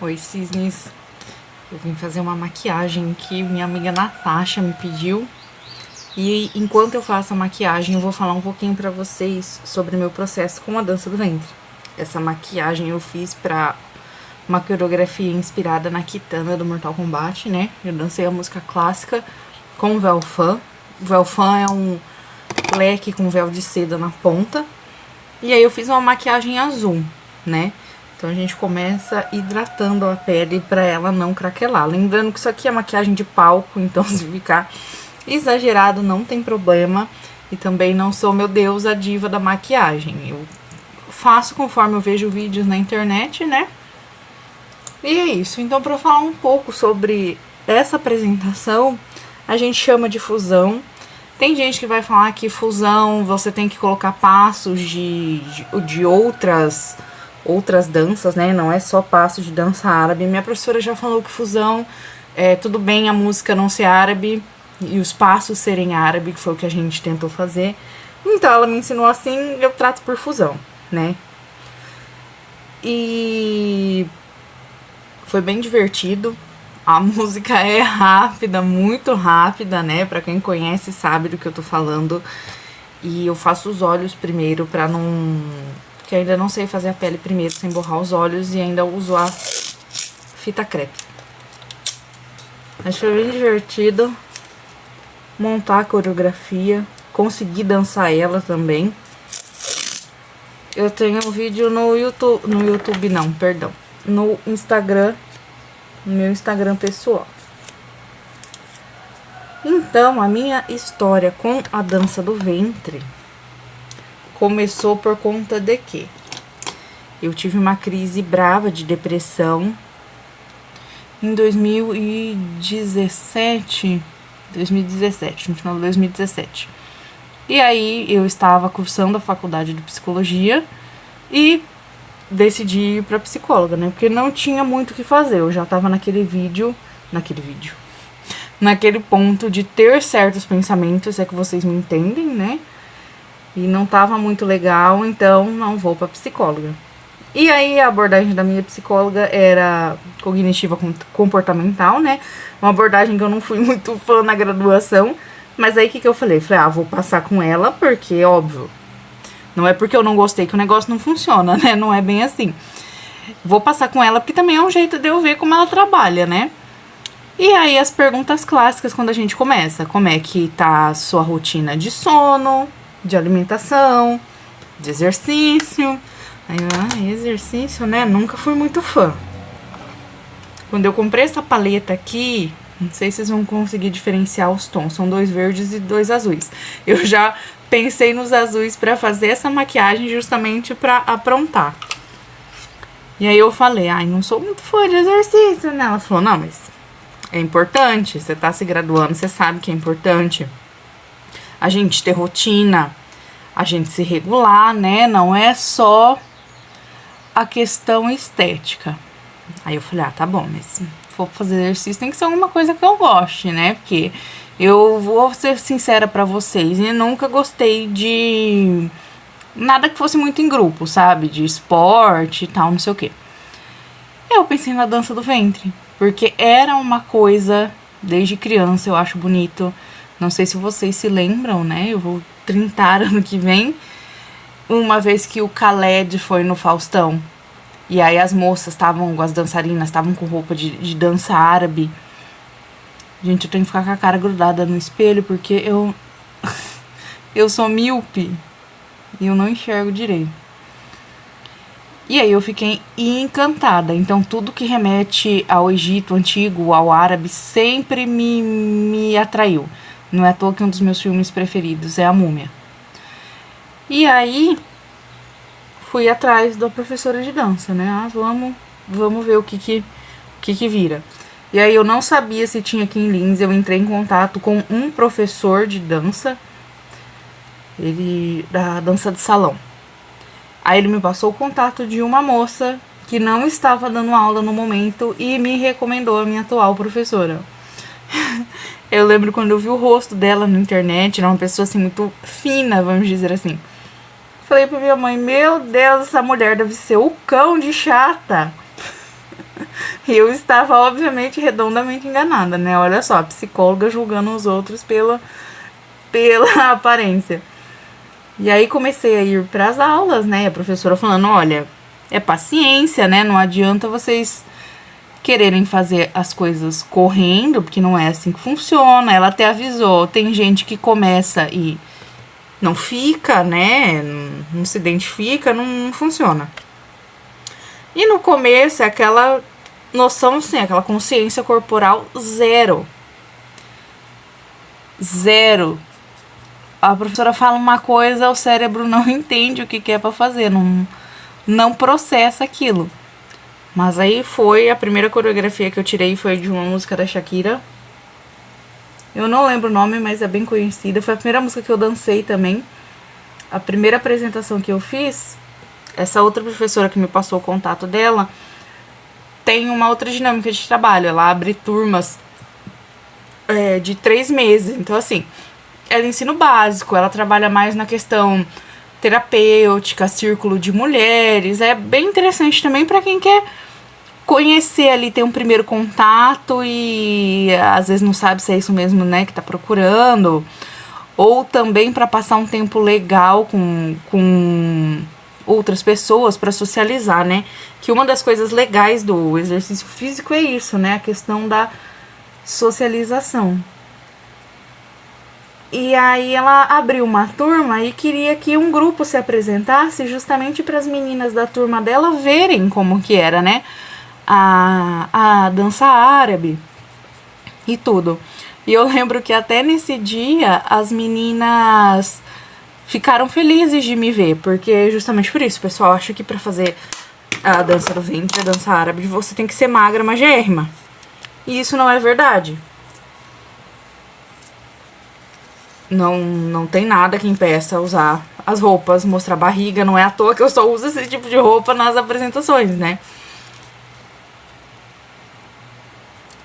Oi, cisnes. Eu vim fazer uma maquiagem que minha amiga Natasha me pediu. E enquanto eu faço a maquiagem, eu vou falar um pouquinho pra vocês sobre o meu processo com a dança do ventre. Essa maquiagem eu fiz pra uma coreografia inspirada na Kitana do Mortal Kombat, né? Eu dancei a música clássica com o Velfan. O Velfan é um leque com véu de seda na ponta. E aí eu fiz uma maquiagem azul, né? Então a gente começa hidratando a pele pra ela não craquelar. Lembrando que isso aqui é maquiagem de palco, então se ficar exagerado não tem problema. E também não sou, meu Deus, a diva da maquiagem. Eu faço conforme eu vejo vídeos na internet, né? E é isso. Então, pra falar um pouco sobre essa apresentação, a gente chama de fusão. Tem gente que vai falar que fusão você tem que colocar passos de outras danças, né? Não é só passo de dança árabe. Minha professora já falou que fusão é tudo bem a música não ser árabe e os passos serem árabe, que foi o que a gente tentou fazer. Então ela me ensinou assim, eu trato por fusão, né? E foi bem divertido. A música é rápida, muito rápida, né? Pra quem conhece sabe do que eu tô falando. E eu faço os olhos primeiro pra não... Porque ainda não sei fazer a pele primeiro sem borrar os olhos e ainda uso a fita crepe. Mas foi bem divertido montar a coreografia, conseguir dançar ela também. Eu tenho um vídeo no Instagram, no meu Instagram pessoal. Então, a minha história com a dança do ventre começou por conta de que eu tive uma crise brava de depressão em 2017, no final de 2017. E aí eu estava cursando a faculdade de psicologia e decidi ir pra psicóloga, né? Porque não tinha muito o que fazer. Eu já tava naquele ponto de ter certos pensamentos, é que vocês me entendem, né? E não tava muito legal, então não vou pra psicóloga. E aí a abordagem da minha psicóloga era cognitiva comportamental, né? Uma abordagem que eu não fui muito fã na graduação. Mas aí o que eu falei? Falei, vou passar com ela, porque, óbvio, não é porque eu não gostei que o negócio não funciona, né? Não é bem assim. Vou passar com ela porque também é um jeito de eu ver como ela trabalha, né? E aí as perguntas clássicas quando a gente começa. Como é que tá a sua rotina de sono, de alimentação, de exercício? Aí, exercício, né? Nunca fui muito fã. Quando eu comprei essa paleta aqui, não sei se vocês vão conseguir diferenciar os tons. São 2 verdes e 2 azuis. Eu já pensei nos azuis pra fazer essa maquiagem justamente pra aprontar. E aí eu falei, não sou muito fã de exercício, né? Ela falou, não, mas é importante. Você tá se graduando, você sabe que é importante a gente ter rotina, a gente se regular, né? Não é só a questão estética. Aí eu falei, tá bom, mas se for fazer exercício tem que ser alguma coisa que eu goste, né? Porque eu vou ser sincera pra vocês, eu nunca gostei de nada que fosse muito em grupo, sabe? De esporte e tal, não sei o quê. Eu pensei na dança do ventre, porque era uma coisa, desde criança eu acho bonito. Não sei se vocês se lembram, né? Eu vou 30 ano que vem. Uma vez que o Khaled foi no Faustão. E aí as dançarinas estavam com roupa de dança árabe. Gente, eu tenho que ficar com a cara grudada no espelho porque eu sou míope e eu não enxergo direito. E aí eu fiquei encantada. Então tudo que remete ao Egito antigo, ao árabe, sempre me atraiu. Não é à toa que um dos meus filmes preferidos é A Múmia. E aí fui atrás da professora de dança, né? Vamos ver o que vira. E aí eu não sabia se tinha aqui em Lins, eu entrei em contato com um professor de dança, da dança de salão. Aí ele me passou o contato de uma moça que não estava dando aula no momento e me recomendou a minha atual professora. Eu lembro quando eu vi o rosto dela na internet, era uma pessoa assim muito fina, vamos dizer assim. Falei pra minha mãe, meu Deus, essa mulher deve ser o cão de chata. Eu estava, obviamente, redondamente enganada, né? Olha só, a psicóloga julgando os outros pela aparência. E aí comecei a ir para as aulas, né? A professora falando, olha, é paciência, né? Não adianta vocês quererem fazer as coisas correndo, porque não é assim que funciona. Ela até avisou, tem gente que começa e não fica, né? Não se identifica, não funciona. E no começo é aquela noção, assim, aquela consciência corporal zero. Zero. A professora fala uma coisa, o cérebro não entende o que é pra fazer, não processa aquilo. Mas aí foi, a primeira coreografia que eu tirei foi de uma música da Shakira. Eu não lembro o nome, mas é bem conhecida. Foi a primeira música que eu dancei também. A primeira apresentação que eu fiz, essa outra professora que me passou o contato dela, tem uma outra dinâmica de trabalho. Ela abre turmas de 3 meses. Então, assim, ela ensino básico, ela trabalha mais na questão terapêutica, círculo de mulheres. É bem interessante também para quem quer conhecer ali, ter um primeiro contato e às vezes não sabe se é isso mesmo, né, que tá procurando. Ou também para passar um tempo legal com outras pessoas, para socializar, né? Que uma das coisas legais do exercício físico é isso, né? A questão da socialização. E aí ela abriu uma turma e queria que um grupo se apresentasse justamente para as meninas da turma dela verem como que era, né? A dança árabe e tudo. E eu lembro que até nesse dia as meninas ficaram felizes de me ver, porque justamente por isso o pessoal acha que pra fazer a dança do ventre, a dança árabe, você tem que ser magra, magérrima. E isso não é verdade. Não tem nada que impeça usar as roupas, mostrar barriga. Não é à toa que eu só uso esse tipo de roupa nas apresentações, né?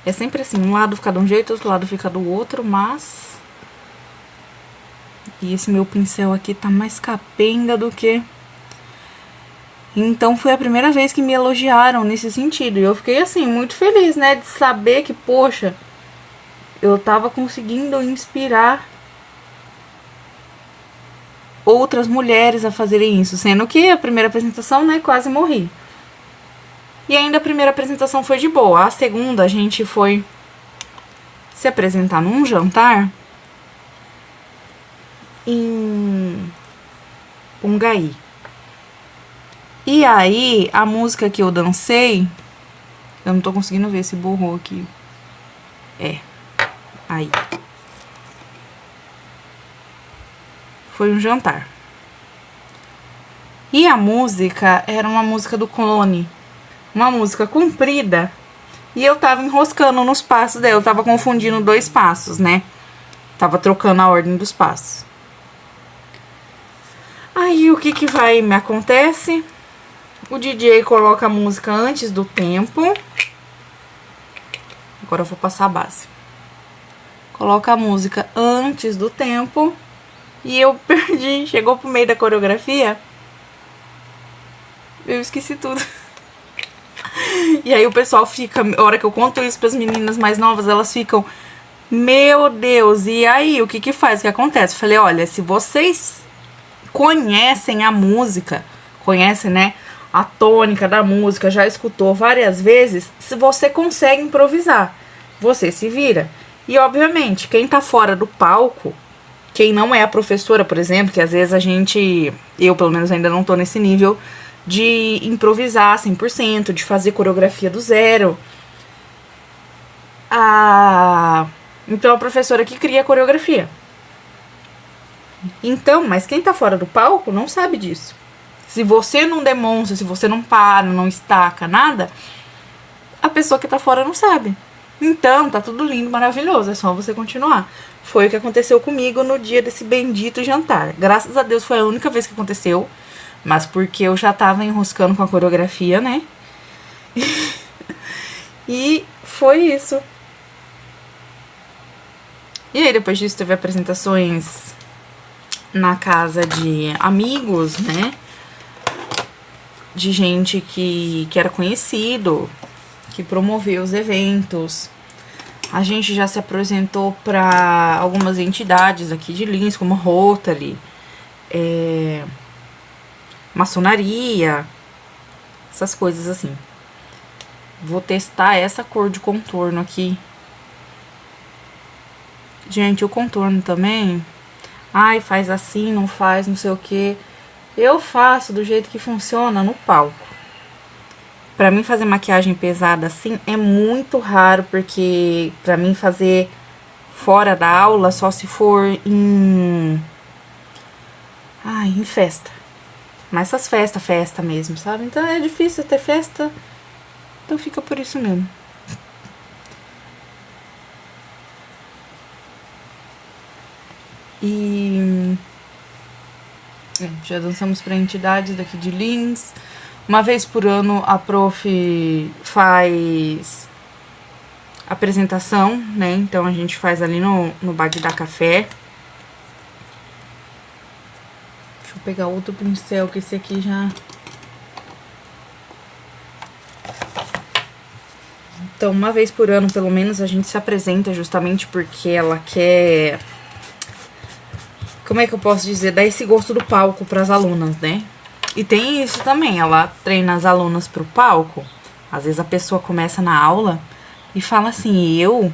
É sempre assim, um lado fica de um jeito, outro lado fica do outro, mas... E esse meu pincel aqui tá mais capenga do que... Então foi a primeira vez que me elogiaram nesse sentido. E eu fiquei assim, muito feliz, né? De saber que, poxa, eu tava conseguindo inspirar outras mulheres a fazerem isso. Sendo que a primeira apresentação, né, quase morri. E ainda a primeira apresentação foi de boa. A segunda, a gente foi se apresentar num jantar em Ungaí. E aí, a música que eu dancei... Eu não tô conseguindo ver se borrou aqui. Aí. Foi um jantar. E a música era uma música do Clone. Uma música comprida. E eu tava enroscando nos passos dela. Eu tava confundindo 2 passos, né? Tava trocando a ordem dos passos. Aí, o que me acontece? O DJ coloca a música antes do tempo. Agora eu vou passar a base. Coloca a música antes do tempo. E eu perdi. Chegou pro meio da coreografia. Eu esqueci tudo. E aí o pessoal fica... A hora que eu conto isso pras meninas mais novas, elas ficam... Meu Deus, e aí? O que faz? O que acontece? Eu falei, olha, se vocês conhecem a música... Conhecem, né? A tônica da música, já escutou várias vezes, se você consegue improvisar, você se vira. E, obviamente, quem tá fora do palco, quem não é a professora, por exemplo, que às vezes eu pelo menos ainda não tô nesse nível de improvisar 100%, de fazer coreografia do zero. Então, a professora que cria a coreografia. Então, mas quem tá fora do palco não sabe disso. Se você não demonstra, se você não para, não estaca, nada, a pessoa que tá fora não sabe. Então, tá tudo lindo, maravilhoso, é só você continuar. Foi o que aconteceu comigo no dia desse bendito jantar. Graças a Deus foi a única vez que aconteceu, mas porque eu já tava enroscando com a coreografia, né? E foi isso. E aí, depois disso, teve apresentações na casa de amigos, né? De gente que era conhecido, que promoveu os eventos. A gente já se apresentou para algumas entidades aqui de Lins, como Rotary, maçonaria, essas coisas assim. Vou testar essa cor de contorno aqui. Gente, o contorno também, ai, faz assim, não faz, não sei o que. Eu faço do jeito que funciona no palco. Pra mim fazer maquiagem pesada assim é muito raro, porque pra mim fazer fora da aula só se for em festa. Mas essas festa mesmo, sabe? Então é difícil ter festa, então fica por isso mesmo. E já dançamos para entidades daqui de Lins. Uma vez por ano a prof faz apresentação, né? Então a gente faz ali no Bagdá Café. Deixa eu pegar outro pincel, que esse aqui já... Então, uma vez por ano, pelo menos, a gente se apresenta, justamente porque ela quer... Como é que eu posso dizer? Dar esse gosto do palco para as alunas, né? E tem isso também, ela treina as alunas pro palco. Às vezes a pessoa começa na aula e fala assim, eu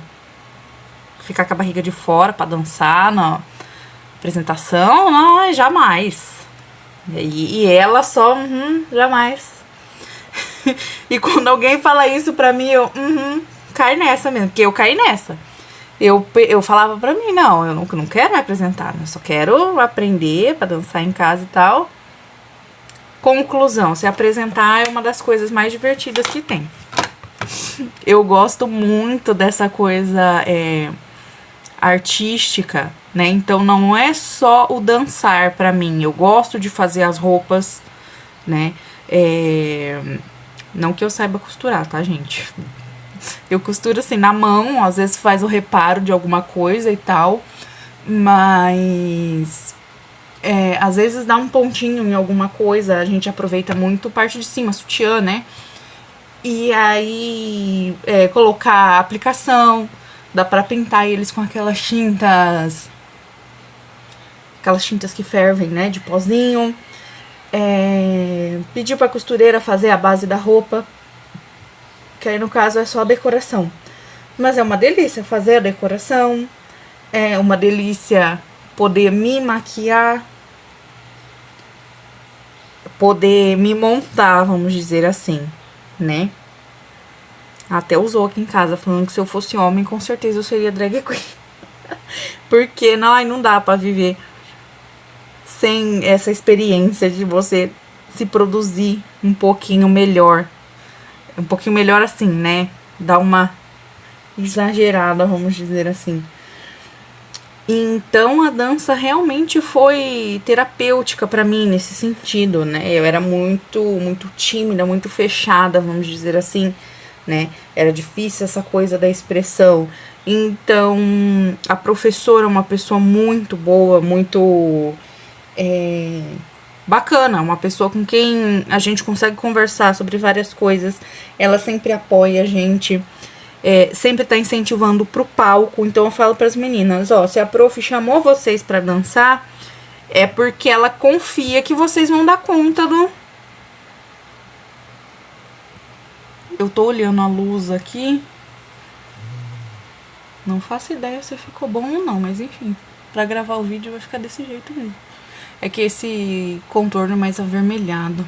ficar com a barriga de fora pra dançar na apresentação? Não, jamais. E ela só, jamais. E quando alguém fala isso pra mim, eu, cai nessa mesmo, porque eu caí nessa. Eu falava pra mim, não, eu não quero me apresentar, eu só quero aprender pra dançar em casa e tal. Conclusão, se apresentar é uma das coisas mais divertidas que tem. Eu gosto muito dessa coisa artística, né? Então não é só o dançar pra mim. Eu gosto de fazer as roupas, né? Não que eu saiba costurar, tá, gente? Eu costuro assim na mão, às vezes faz o reparo de alguma coisa e tal, mas às vezes dá um pontinho em alguma coisa, a gente aproveita muito parte de cima, sutiã, né? E aí colocar aplicação, dá pra pintar eles com aquelas tintas que fervem, né? De pozinho. Pedir pra costureira fazer a base da roupa, que aí no caso é só a decoração. Mas é uma delícia fazer a decoração, é uma delícia poder me maquiar, poder me montar, vamos dizer assim, né? Até usou aqui em casa, falando que se eu fosse homem, com certeza eu seria drag queen. Porque não dá pra viver sem essa experiência de você se produzir um pouquinho melhor. Um pouquinho melhor assim, né? Dar uma exagerada, vamos dizer assim. Então a dança realmente foi terapêutica pra mim nesse sentido, né? Eu era muito tímida, muito fechada, vamos dizer assim, né? Era difícil essa coisa da expressão. Então a professora é uma pessoa muito boa, muito bacana, uma pessoa com quem a gente consegue conversar sobre várias coisas. Ela sempre apoia a gente, sempre tá incentivando pro palco. Então eu falo pras meninas, ó, se a prof chamou vocês pra dançar, é porque ela confia que vocês vão dar conta do... Eu tô olhando a luz aqui, não faço ideia se ficou bom ou não, mas enfim, pra gravar o vídeo vai ficar desse jeito mesmo. É que esse contorno é mais avermelhado.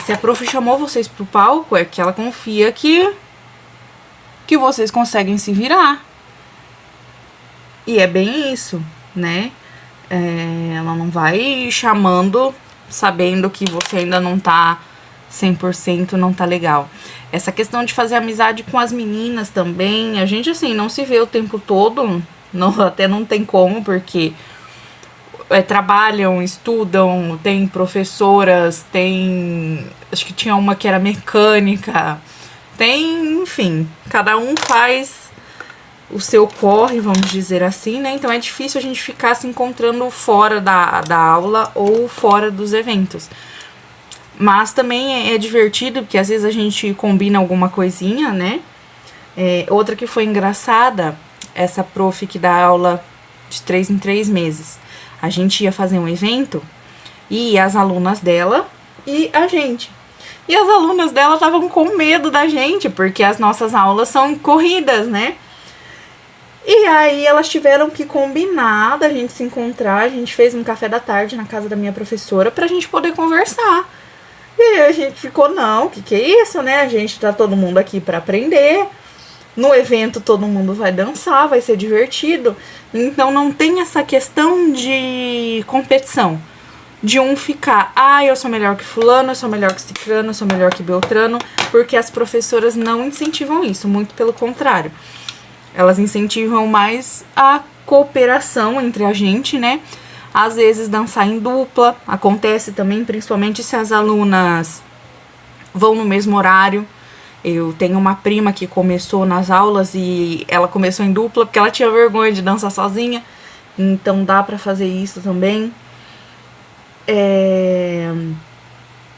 Se a prof chamou vocês pro palco, é que ela confia que vocês conseguem se virar. E é bem isso, né? Ela não vai chamando sabendo que você ainda não tá 100%, não tá legal. Essa questão de fazer amizade com as meninas também, a gente assim, não se vê o tempo todo, até não tem como, porque trabalham, estudam, tem professoras, tem... Acho que tinha uma que era mecânica, tem, enfim, cada um faz o seu corre, vamos dizer assim, né? Então é difícil a gente ficar se encontrando fora da aula ou fora dos eventos. Mas também é divertido, porque às vezes a gente combina alguma coisinha, né? Outra que foi engraçada, essa prof que dá aula de 3 em 3 meses. A gente ia fazer um evento e as alunas dela e a gente. E as alunas dela estavam com medo da gente, porque as nossas aulas são corridas, né? E aí elas tiveram que combinar da gente se encontrar. A gente fez um café da tarde na casa da minha professora pra gente poder conversar. E aí a gente ficou, não, que é isso, né? A gente tá todo mundo aqui pra aprender. No evento todo mundo vai dançar, vai ser divertido. Então não tem essa questão de competição. De um ficar, eu sou melhor que fulano, eu sou melhor que ciclano, eu sou melhor que beltrano. Porque as professoras não incentivam isso, muito pelo contrário. Elas incentivam mais a cooperação entre a gente, né? Às vezes dançar em dupla, acontece também, principalmente se as alunas vão no mesmo horário. Eu tenho uma prima que começou nas aulas e ela começou em dupla porque ela tinha vergonha de dançar sozinha. Então dá pra fazer isso também.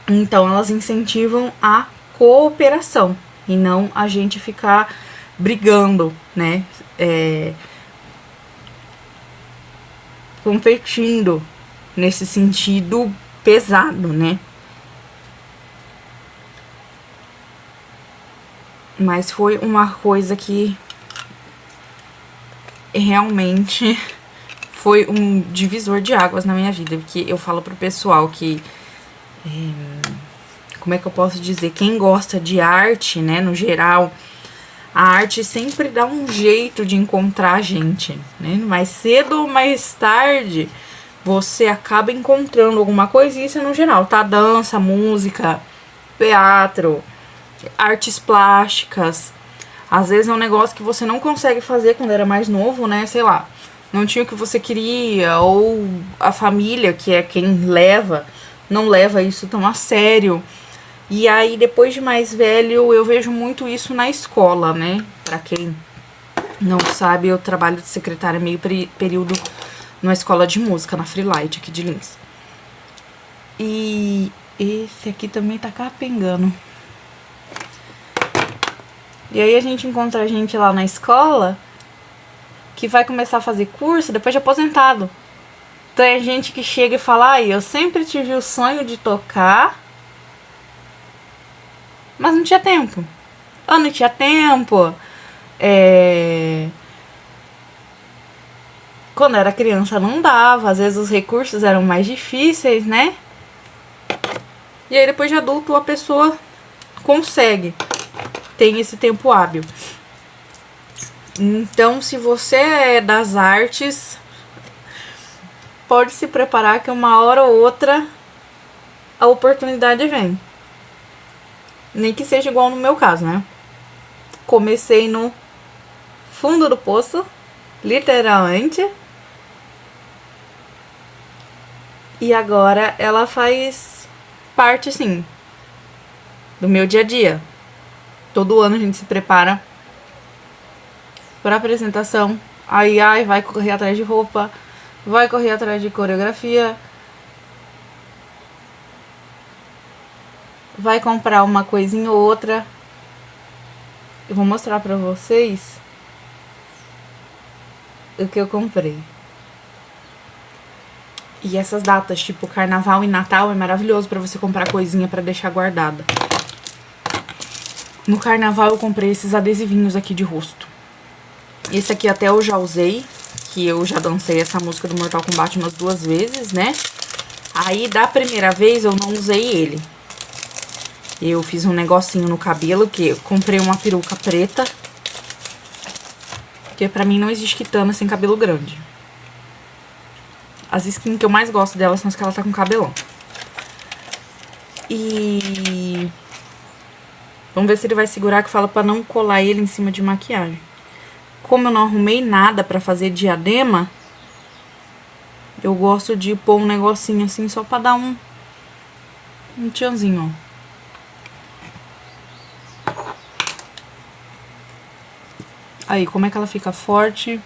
Então elas incentivam a cooperação e não a gente ficar brigando, né? Competindo nesse sentido pesado, né? Mas foi uma coisa que realmente foi um divisor de águas na minha vida. Porque eu falo pro pessoal que... como é que eu posso dizer? Quem gosta de arte, né, no geral... A arte sempre dá um jeito de encontrar a gente, né? Mais cedo ou mais tarde, você acaba encontrando alguma coisa, isso no geral, tá? Dança, música, teatro, artes plásticas. Às vezes é um negócio que você não consegue fazer quando era mais novo, né? Sei lá, não tinha o que você queria, ou a família, que é quem leva, não leva isso tão a sério. E aí, depois de mais velho, eu vejo muito isso na escola, né? Pra quem não sabe, eu trabalho de secretária meio período numa escola de música, na Freelight, aqui de Lins. E esse aqui também tá capengando. E aí a gente encontra gente lá na escola que vai começar a fazer curso depois de aposentado. Tem gente que chega e fala, eu sempre tive o sonho de tocar... Mas não tinha tempo. Não tinha tempo. Quando era criança não dava. Às vezes os recursos eram mais difíceis, né? E aí depois de adulto a pessoa consegue. Tem esse tempo hábil. Então, se você é das artes, pode se preparar que uma hora ou outra a oportunidade vem. Nem que seja igual no meu caso, né? Comecei no fundo do poço, literalmente. E agora ela faz parte, sim, do meu dia a dia. Todo ano a gente se prepara para apresentação. Aí vai correr atrás de roupa, vai correr atrás de coreografia, vai comprar uma coisinha ou outra. Eu vou mostrar pra vocês o que eu comprei. E essas datas, tipo Carnaval e Natal, é maravilhoso pra você comprar coisinha pra deixar guardada. No Carnaval eu comprei esses adesivinhos aqui de rosto. Esse aqui até eu já usei, que eu já dancei essa música do Mortal Kombat umas 2 vezes, né? Aí da primeira vez eu não usei ele. Eu fiz um negocinho no cabelo, que eu comprei uma peruca preta. Porque pra mim não existe kitana sem cabelo grande. As skins que eu mais gosto dela são as que ela tá com cabelão. E... vamos ver se ele vai segurar, que fala pra não colar ele em cima de maquiagem. Como eu não arrumei nada pra fazer diadema, eu gosto de pôr um negocinho assim só pra dar um tchanzinho, ó. Aí, como é que ela fica forte?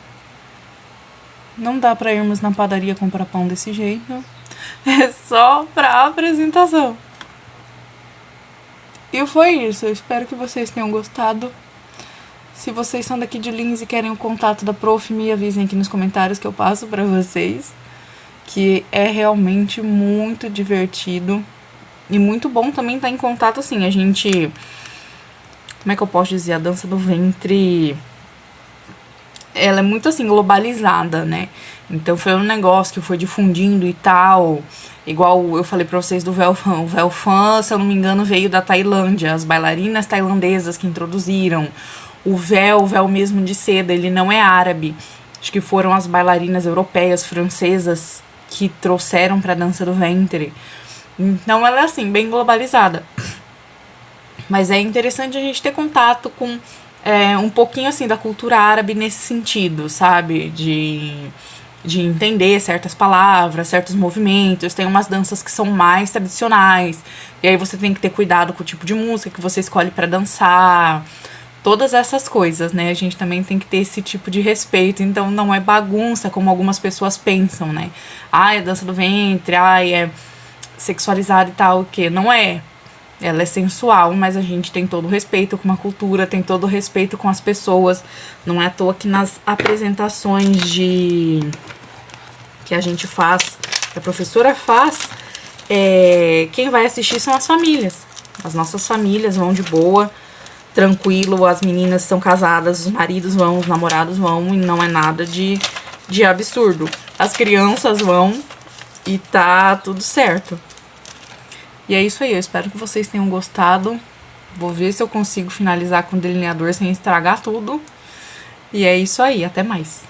Não dá pra irmos na padaria comprar pão desse jeito. É só pra apresentação. E foi isso, eu espero que vocês tenham gostado. Se vocês são daqui de Lins e querem o contato da prof, me avisem aqui nos comentários que eu passo pra vocês. Que é realmente muito divertido. E muito bom também estar em contato, assim, a gente... Como é que eu posso dizer? A dança do ventre... Ela é muito, assim, globalizada, né? Então foi um negócio que foi difundindo e tal. Igual eu falei pra vocês do Velfan. O Velfan, se eu não me engano, veio da Tailândia. As bailarinas tailandesas que introduziram. O véu mesmo de seda, ele não é árabe. Acho que foram as bailarinas europeias, francesas, que trouxeram pra dança do ventre. Então ela é assim, bem globalizada. Mas é interessante a gente ter contato com um pouquinho assim da cultura árabe nesse sentido, sabe? De entender certas palavras, certos movimentos. Tem umas danças que são mais tradicionais. E aí você tem que ter cuidado com o tipo de música que você escolhe pra dançar. Todas essas coisas, né? A gente também tem que ter esse tipo de respeito. Então não é bagunça como algumas pessoas pensam, né? Ai, é dança do ventre, ai, é sexualizada e tal, o que? Não é. Ela é sensual, mas a gente tem todo o respeito com a cultura, tem todo o respeito com as pessoas. Não é à toa que nas apresentações que a gente faz, que a professora faz, quem vai assistir são as famílias. As nossas famílias vão de boa, tranquilo, as meninas são casadas, os maridos vão, os namorados vão, e não é nada de absurdo. As crianças vão e tá tudo certo. E é isso aí, eu espero que vocês tenham gostado. Vou ver se eu consigo finalizar com o delineador sem estragar tudo. E é isso aí, até mais.